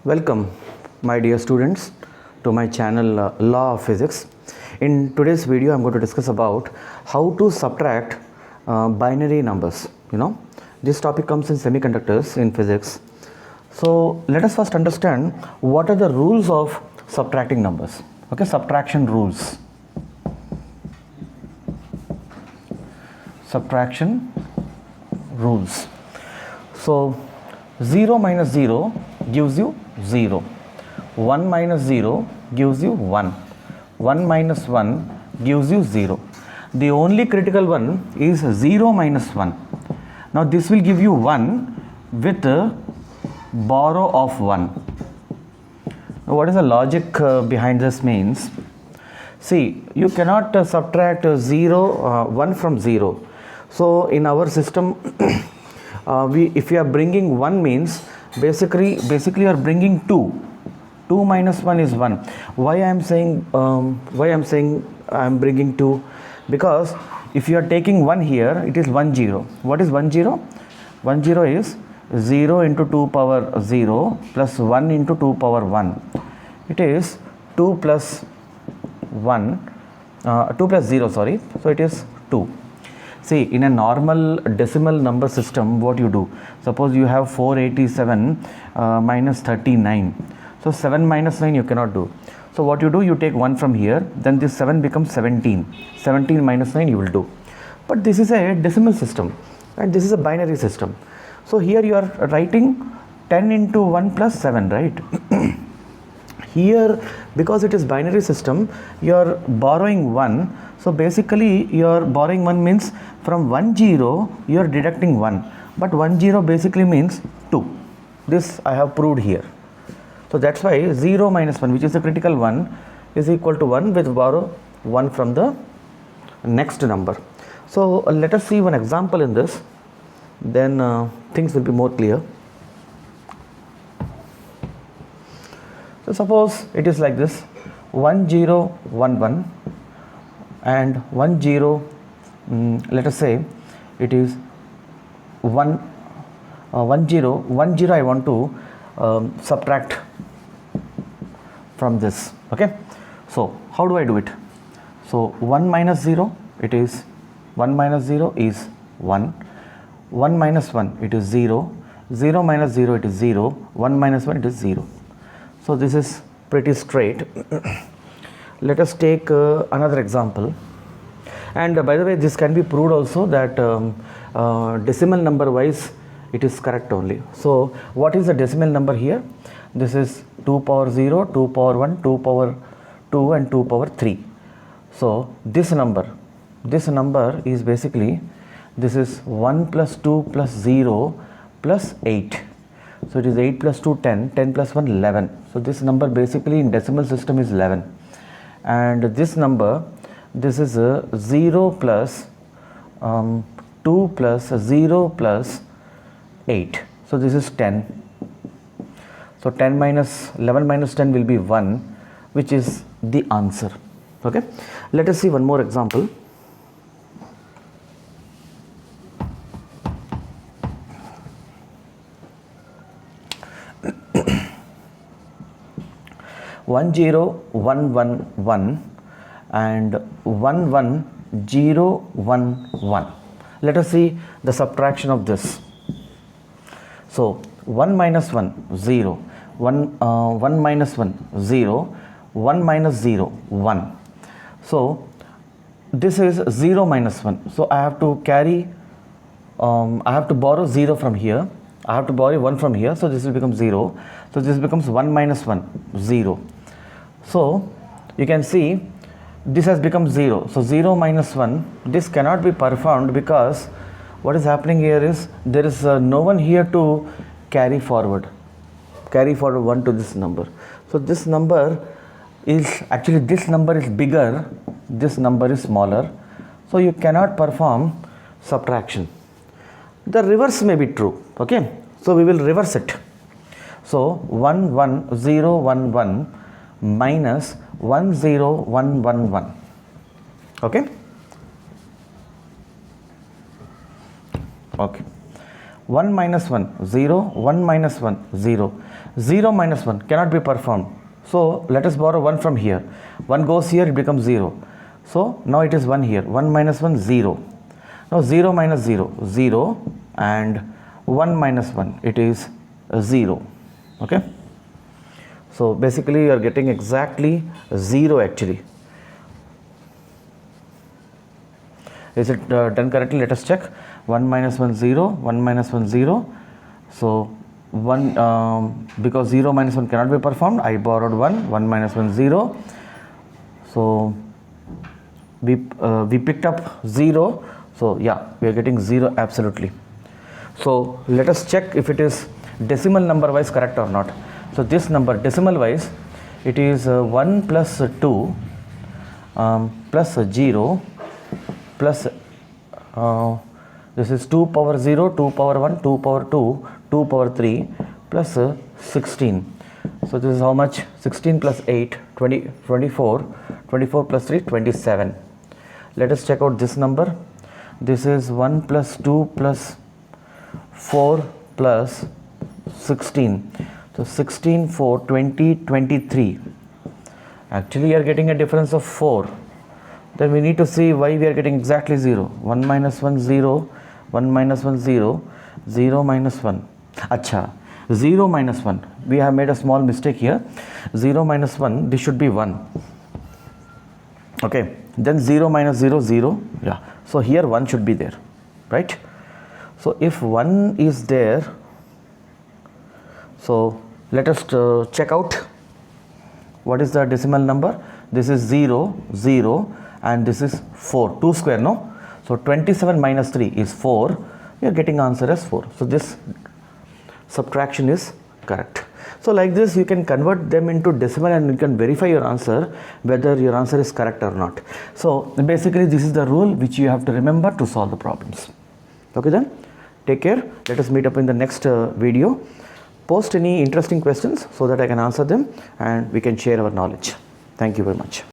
Welcome, my dear students, to my channel Law of Physics. In today's video, I'm going to discuss about how to subtract binary numbers. This topic comes in semiconductors in physics. So let us first understand what are the rules of subtracting numbers. Okay, subtraction rules. Subtraction rules. So 0 minus 0 gives you 0. 1 minus 0 gives you 1. 1 minus 1 gives you 0. The only critical one is 0 minus 1. Now this will give you 1 with a borrow of 1. Now what is the logic behind this means? See, you cannot subtract 1 from 0. So in our system, if you are bringing 1 means basically you are bringing 2. 2 minus 1 is 1. Why I am saying I am bringing 2? Because if you are taking 1 here, it is 1 0. What is 1 0? 1 0 is 0 into 2 power 0 plus 1 into 2 power 1. It is 2 plus 1, 2 plus 0, sorry. So it is 2. See, in a normal decimal number system, what you do? Suppose you have 487 minus 39. So 7 minus 9 you cannot do. So what you do? You take 1 from here, then this 7 becomes 17. 17 minus 9 you will do. But this is a decimal system and this is a binary system. So here you are writing 10 into 1 plus 7, right? Here, because it is binary system, you are borrowing 1. So basically you are borrowing 1 means from 1 0 you are deducting 1, but 1 0 basically means 2. This I have proved here. So that's why 0 minus 1, which is the critical one, is equal to 1 with borrow 1 from the next number. So let us see one example in this, then things will be more clear. So suppose it is like this: 1 0 1 1 and 1 0, let us say it is 1 0 1 0. I want to subtract from this. Okay, so how do I do it? So 1 minus 0, it is 1 minus 0 is 1. 1 minus 1, it is 0. 0 minus 0, it is 0. 1 minus 1, it is 0. So this is pretty straight. Let us take another example. And by the way, this can be proved also that decimal number wise it is correct only. So what is the decimal number here? This is 2 power 0, 2 power 1, 2 power 2 and 2 power 3. So this number is basically, this is 1 plus 2 plus 0 plus 8. So it is 8 plus 2 10, 10 plus 1 11. So this number basically in decimal system is 11. And this number, this is 0 plus 2 plus 0 plus 8. So this is 10. So 10 minus 11 minus 10 will be 1, which is the answer. Okay, let us see one more example. One 0 1 1 1 and 1 1 0 1 1. Let us see the subtraction of this. So 1 minus 1 0, 1 minus 1 0, 1 minus 0 1. So this is 0 minus 1. So I have to carry, I have to borrow 0 from here. I have to borrow 1 from here. So this will become 0. So this becomes 1 minus 1 0. So you can see this has become 0. So 0 minus 1, this cannot be performed because what is happening here is there is no one here to carry forward 1 to this number. So this number is actually, this number is bigger, this number is smaller. So you cannot perform subtraction. The reverse may be true. Okay, so we will reverse it. So 1 1 0 1 1 minus 1 0 1 1 1. Okay, okay, 1 minus 1 0, 1 minus 1 0. 0 minus 1 cannot be performed. So let us borrow 1 from here. 1 goes here, it becomes 0. So now it is 1 here. 1 minus 1, 0. Now 0 minus 0, 0, and 1 minus 1, it is 0. Okay. So basically you are getting exactly 0 actually. Is it done correctly? Let us check. 1 minus 1, 0, 1 minus 1, 0. So 1, because 0 minus 1 cannot be performed, I borrowed 1, 1 minus 1, 0. So we picked up 0. So yeah, we are getting 0 absolutely. So let us check if it is decimal number wise correct or not. So this number decimal wise, it is 1 plus 2 plus 0 plus this is 2 power 0, 2 power 1, 2 power 2, 2 power 3 plus 16. So this is how much? 16 plus 8, 20, 24, 24 plus 3, 27. Let us check out this number. This is 1 plus 2 plus 4 plus 16. So 16, 4, 20, 23. Actually you are getting a difference of 4. Then we need to see why we are getting exactly 0. 1 minus 1, 0, 1 minus 1, 0, 0 minus 1. Acha, 0 minus 1. We have made a small mistake here. 0 minus 1, this should be 1. Okay, then 0 minus 0, 0. Yeah, so here 1 should be there, right? So if 1 is there, so let us check out what is the decimal number. This is 0, 0. And this is 4, 2 square, no? So 27 minus 3 is 4. We are getting answer as 4. So this subtraction is correct. So like this you can convert them into decimal and you can verify your answer whether your answer is correct or not. So basically this is the rule which you have to remember to solve the problems. Okay then, take care. Let us meet up in the next video. Post any interesting questions so that I can answer them and we can share our knowledge. Thank you very much.